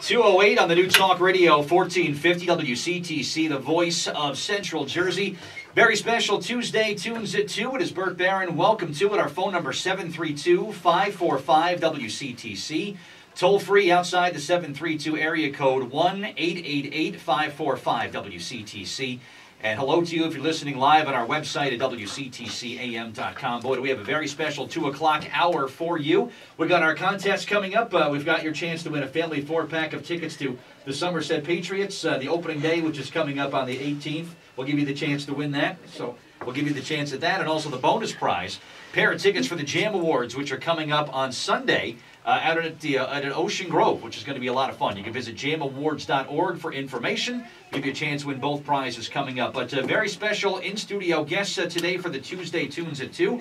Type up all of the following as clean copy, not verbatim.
2:08 on the new Talk Radio 1450 WCTC, the voice of Central Jersey. Very special Tuesday, Tunes at 2. It is Bert Barron. Welcome to it. Our phone number 732-545-WCTC. Toll free outside the 732 area code 1-888-545-WCTC. And hello to you if you're listening live on our website at WCTCAM.com. Boy, do we have a very special 2 o'clock hour for you. We've got our contest coming up. We've got your chance to win a family 4-pack of tickets to the Somerset Patriots, the opening day, which is coming up on the 18th. We'll give you the chance to win that. So we'll give you the chance at that. And also the bonus prize, pair of tickets for the Jam Awards, which are coming up on Sunday out at Ocean Grove, which is going to be a lot of fun. You can visit jamawards.org for information. Give you a chance to win both prizes coming up. But very special in-studio guests today for the Tuesday Tunes at 2.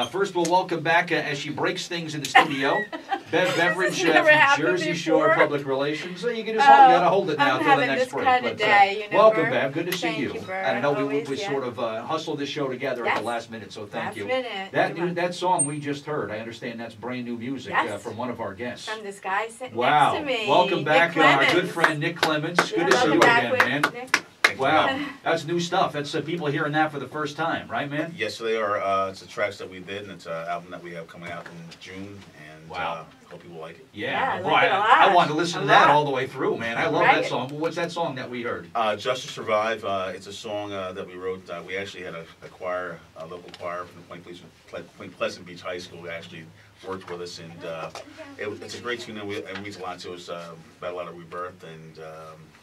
First, we'll welcome back, as she breaks things in the studio, Bev Beveridge from Jersey Shore Public Relations. So you can just hold, you got to hold it now until the next break. Kind of day, you know, welcome, Bert. Bev. Good to see you. Bert. I know we sort of hustled this show together at the last minute, so thank you. That song we just heard, I understand that's brand new music from one of our guests. From this guy sitting next to me. Welcome back, our good friend Nick Clemons. Good to see you again, man. Nick. Wow, that's new stuff. That's people hearing that for the first time, right, man? Yes, they are. It's the tracks that we did, and it's an album that we have coming out in June, and hope people like it. Yeah, boy, I wanted to listen to that all the way through, man. I love that song. What's that song that we heard? Just to Survive. It's a song that we wrote. We actually had a choir, a local choir from the Point Pleasant Beach High School, who actually worked with us, and it's a great tune, and it means a lot to us about a lot of rebirth and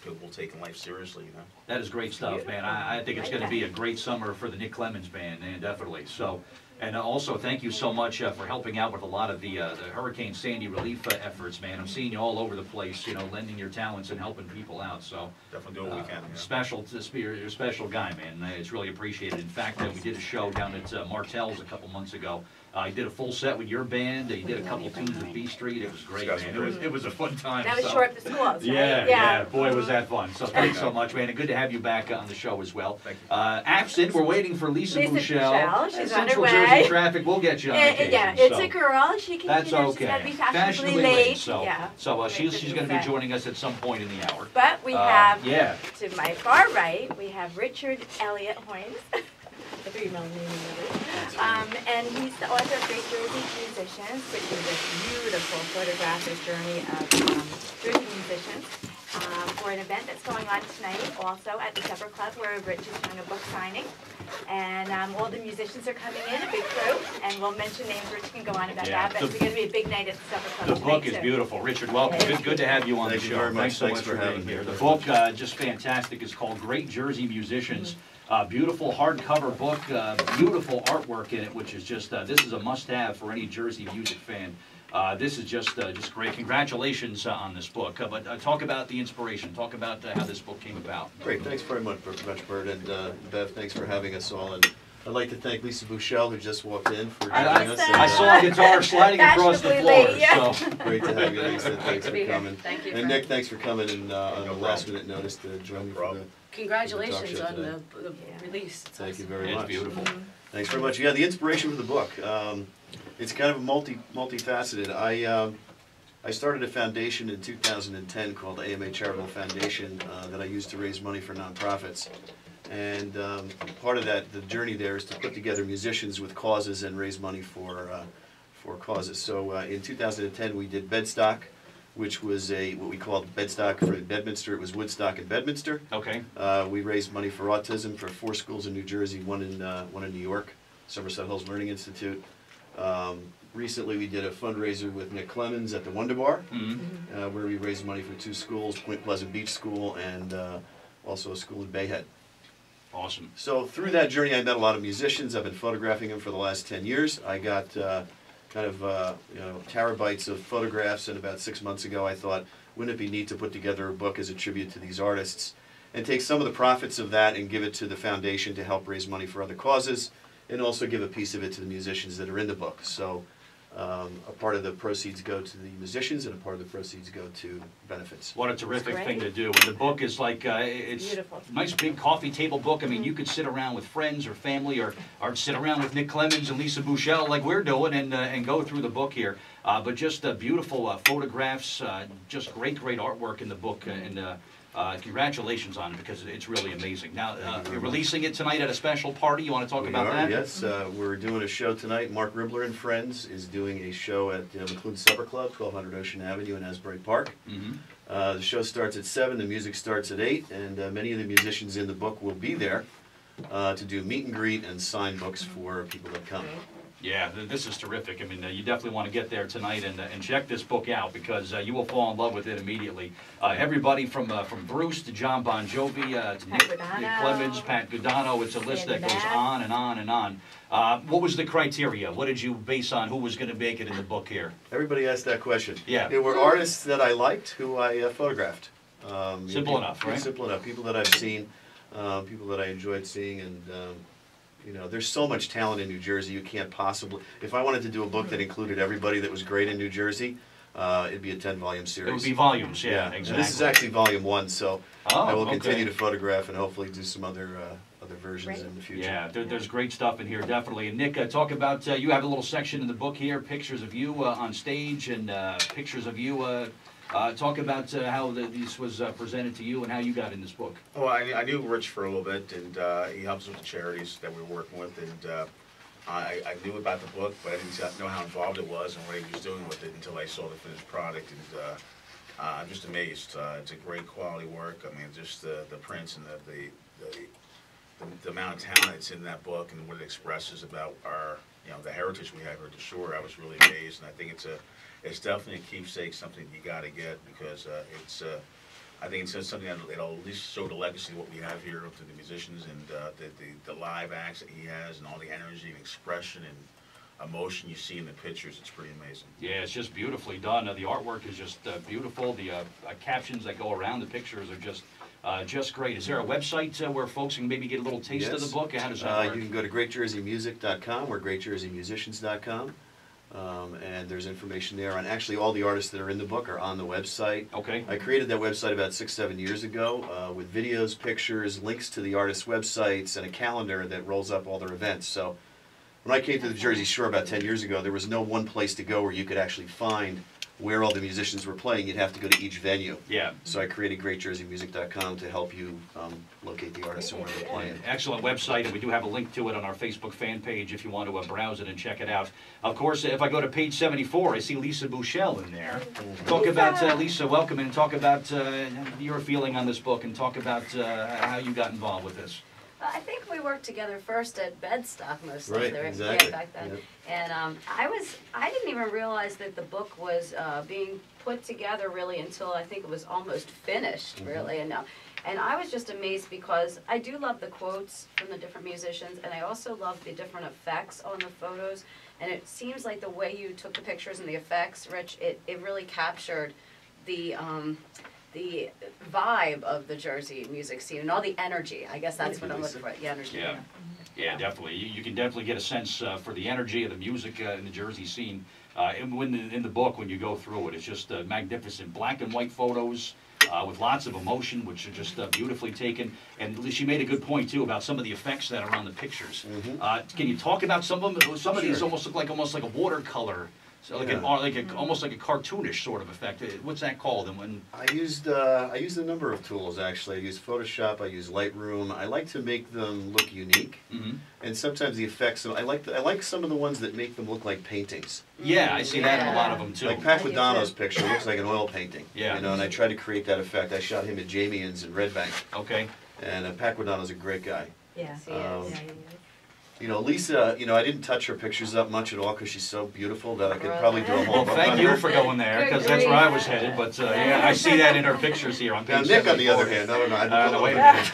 people taking life seriously, you know. That is great stuff, man. I think it's going to be a great summer for the Nick Clemons Band, and definitely. So, and also thank you so much for helping out with a lot of the Hurricane Sandy relief efforts, man. I'm seeing you all over the place, you know, lending your talents and helping people out. So definitely do what we can. Yeah. You're a special guy, man. It's really appreciated. In fact, we did a show down at Martell's a couple months ago. I did a full set with your band. You did a couple tunes with B Street. It was great, man. It was a fun time. That was short up the schools, right? Yeah. Boy, was that fun. So thanks so much, man. And good to have you back on the show as well. Thank you. Absent, we're waiting for Lisa Bouchelle. She's Central on her way. Jersey traffic. We'll get you on occasion. Yeah, it's a girl. She can. That's okay. She's got to be fashionably late. So she's going to be joining us at some point in the hour. But we have to my far right, we have Richard Elliott Hoynes. I think you know him. And he's the author of Great Jersey Musicians, which is a beautiful photographic journey of Jersey musicians for an event that's going on tonight also at the Supper Club where Rich is doing a book signing. And all the musicians are coming in, a big crew, and we'll mention names. Rich can go on about that, but it's going to be a big night at the Supper Club tonight. The book is beautiful. Richard, welcome. Good to have you on the show. Thanks so much for being here. The book, just fantastic, is called Great Jersey Musicians. Beautiful hardcover book, beautiful artwork in it, which is just, this is a must-have for any Jersey music fan. This is just great. Congratulations on this book. But talk about the inspiration. Talk about how this book came about. Great. Thanks very much, Bert. And Bev, thanks for having us all. And I'd like to thank Lisa Bouchelle, who just walked in, for joining us. I saw a guitar sliding across the floor. So. Great to have you, Lisa. Thanks for coming. Thank you. And Nick, thanks for coming and on the last-minute notice to join me for the Congratulations on the release. Thank you very much. It's beautiful. Thanks very much. Yeah, the inspiration for the book. It's kind of multifaceted. I started a foundation in 2010 called AMA Charitable Foundation that I used to raise money for nonprofits. And part of that, the journey there, is to put together musicians with causes and raise money for causes. So in 2010 we did Bedstock, which was what we called Bedstock for Bedminster. It was Woodstock and Bedminster. Okay. We raised money for autism for 4 schools in New Jersey, one in New York, Somerset Hills Learning Institute. Recently we did a fundraiser with Nick Clemons at the Wonder Bar, where we raised money for 2 schools, Point Pleasant Beach School and also a school in Bayhead. Awesome. So through that journey I met a lot of musicians. I've been photographing them for the last 10 years. I got terabytes of photographs, and about 6 months ago I thought, wouldn't it be neat to put together a book as a tribute to these artists and take some of the profits of that and give it to the foundation to help raise money for other causes, and also give a piece of it to the musicians that are in the book. So a part of the proceeds go to the musicians and a part of the proceeds go to benefits. What a terrific thing to do. And the book is like, it's beautiful. A nice big coffee table book. I mean, you could sit around with friends or family or sit around with Nick Clemons and Lisa Bouchelle like we're doing and go through the book here. but just beautiful photographs, just great artwork in the book, and congratulations on it, because it's really amazing. Now, you're releasing it tonight at a special party. You want to talk about that? Yes, we're doing a show tonight. Mark Ribler and Friends is doing a show at McLuhan Supper Club, 1200 Ocean Avenue in Asbury Park. The show starts at 7, the music starts at 8, and many of the musicians in the book will be there to do meet and greet and sign books for people that come. Yeah, this is terrific. I mean, you definitely want to get there tonight and check this book out, because you will fall in love with it immediately. Everybody from Bruce to John Bon Jovi to Nick Clemons, Pat Godano, it's a list that goes on and on and on. What was the criteria? What did you base on who was going to make it in the book here? Everybody asked that question. Yeah. There were artists that I liked who I photographed. Simple enough, right? Simple enough. People that I've seen, people that I enjoyed seeing, and you know, there's so much talent in New Jersey. You can't possibly. If I wanted to do a book that included everybody that was great in New Jersey, it'd be a 10-volume series. It would be volumes, yeah, exactly. And this is actually volume 1, so I will continue okay. to photograph and hopefully do some other versions in the future. Yeah, there's great stuff in here, definitely. And Nick, talk about, you have a little section in the book here, pictures of you on stage and pictures of you. Talk about how this was presented to you and how you got in this book. Well, I knew Rich for a little bit, and he helps with the charities that we were working with, and I knew about the book, but I didn't know how involved it was and what he was doing with it until I saw the finished product, and I'm just amazed. It's a great quality work. I mean, just the prints and the amount of talent that's in that book and what it expresses about our, you know, the heritage we have here at the shore. I was really amazed, and I think it's definitely a keepsake, something you got to get, because I think it's just something that'll at least show the legacy of what we have here to the musicians, and the live acts that he has, and all the energy and expression and emotion you see in the pictures. It's pretty amazing. Yeah, it's just beautifully done. The artwork is just beautiful. The captions that go around the pictures are just great. Is there a website where folks can maybe get a little taste of the book? How does that work? You can go to greatjerseymusic.com or greatjerseymusicians.com. And there's information there on actually all the artists that are in the book are on the website. Okay. I created that website about 6-7 years ago with videos, pictures, links to the artists' websites, and a calendar that rolls up all their events. So when I came to the Jersey Shore about 10 years ago, there was no one place to go where you could actually find where all the musicians were playing. You'd have to go to each venue. Yeah. So I created greatjerseymusic.com to help you locate the artists and where they're playing. Excellent website, and we do have a link to it on our Facebook fan page if you want to browse it and check it out. Of course, if I go to page 74, I see Lisa Bouchelle in there. Talk about, Lisa, welcome, and talk about your feeling on this book, and talk about how you got involved with this. I think we worked together first at Bedstock mostly. Right, there, exactly. Yeah, back then. Yep. And I didn't even realize that the book was being put together really until I think it was almost finished, really. And I was just amazed, because I do love the quotes from the different musicians, and I also love the different effects on the photos. And it seems like the way you took the pictures and the effects, Rich, it really captured the vibe of the Jersey music scene and all the energy. I guess that's what I'm looking for, the energy. Yeah, yeah, definitely. You can definitely get a sense for the energy of the music in the Jersey scene. In the book, when you go through it, it's just magnificent. Black and white photos with lots of emotion, which are just beautifully taken. And she made a good point, too, about some of the effects that are on the pictures. Can you talk about some of them? Some of these almost look like a watercolor. So like almost like a cartoonish sort of effect. What's that called? And when I used a number of tools actually. I used Photoshop. I used Lightroom. I like to make them look unique, and sometimes the effects. I like some of the ones that make them look like paintings. Yeah, I see that in a lot of them too. Like Pat Guadagno's picture looks like an oil painting. Yeah, you know, and I tried to create that effect. I shot him at Jamian's in Red Bank. Okay. And Pat Guadagno's a great guy. Yeah. You know, Lisa, you know, I didn't touch her pictures up much at all because she's so beautiful that I could probably do a whole book Thank on you her. for going there, because that's where I was headed. But yeah, I see that in her pictures here on page Now, Nick, 74. on the other hand, I don't know. I No, wait a minute.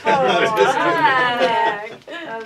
That's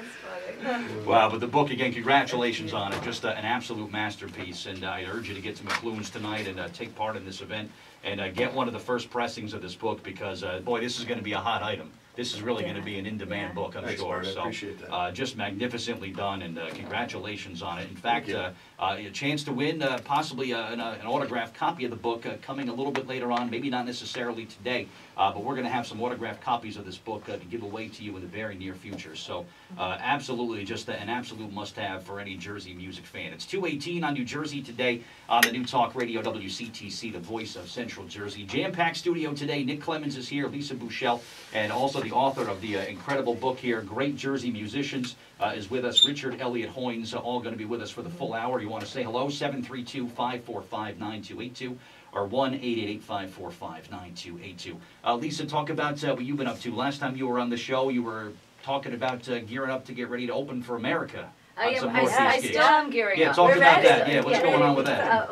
funny. Wow, but the book, again, congratulations on it. Just an absolute masterpiece. And I urge you to get to McLuhan's tonight and take part in this event. And get one of the first pressings of this book, because, boy, this is going to be a hot item. this is really going to be an in-demand book, I'm Thanks, sure. Bert, I So, appreciate that. just magnificently done, and congratulations on it. In fact, Thank a chance to win possibly an autographed copy of the book coming a little bit later on, maybe not necessarily today, but we're going to have some autographed copies of this book to give away to you in the very near future. So absolutely just an absolute must-have for any Jersey music fan. It's 2:18 on New Jersey Today on the New Talk Radio WCTC, the voice of Central Jersey. Jam-packed studio today. Nick Clemons is here, Lisa Bouchelle, and also the author of the incredible book here, Great Jersey Musicians, is with us. Richard Elliott Hoynes, all going to be with us for the full hour. You want to say hello? 732-545-9282 or 1-888-545-9282. Lisa, talk about what you've been up to. Last time you were on the show, you were talking about gearing up to get ready to open for America. I Some Northeast still gigs. am gearing Yeah, up. talk We're about ready. that. Yeah, what's going on with that?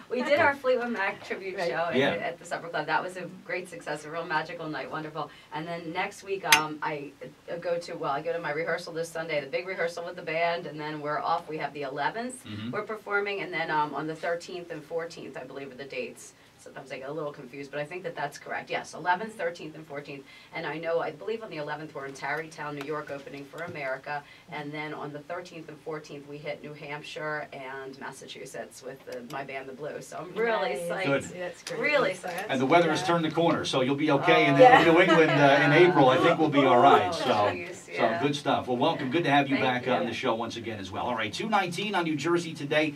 We did our Fleetwood Mac tribute Right. show Yeah. at the Supper Club. That was a great success, a real magical night, wonderful. And then next week, I go to my rehearsal this Sunday, the big rehearsal with the band, and then we're off. We have the 11th, we're performing, and then on the 13th and 14th, I believe, are the dates. Sometimes I get a little confused, but I think that that's correct. Yes, 11th, 13th, and 14th. And I believe on the 11th, we're in Tarrytown, New York, opening for America. And then on the 13th and 14th, we hit New Hampshire and Massachusetts with my band, The Blues. So I'm really psyched. Good. That's great. Really Lisa. psyched. And the weather has turned the corner, so you'll be okay. And Oh. then New England in April, I think we'll be all right. Oh, So, jeez, yeah. good stuff. Well, welcome. Good to have you Thank back you. on the show once again as well. All right, 2:19 on New Jersey Today.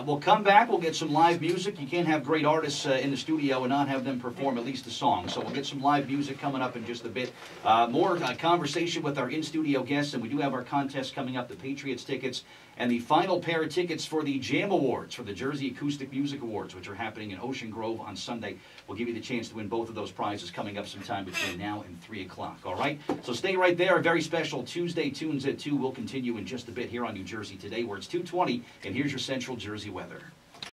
We'll come back. We'll get some live music. You can't have great artists in the studio and not have them perform at least a song. So we'll get some live music coming up in just a bit. More conversation with our in-studio guests, and we do have our contest coming up, the Patriots tickets, and the final pair of tickets for the Jam Awards, for the Jersey Acoustic Music Awards, which are happening in Ocean Grove on Sunday. We'll give you the chance to win both of those prizes coming up sometime between now and 3 o'clock, all right? So stay right there. A very special Tuesday Tunes at 2 will continue in just a bit here on New Jersey Today, where it's 2:20, and here's your Central Jersey weather.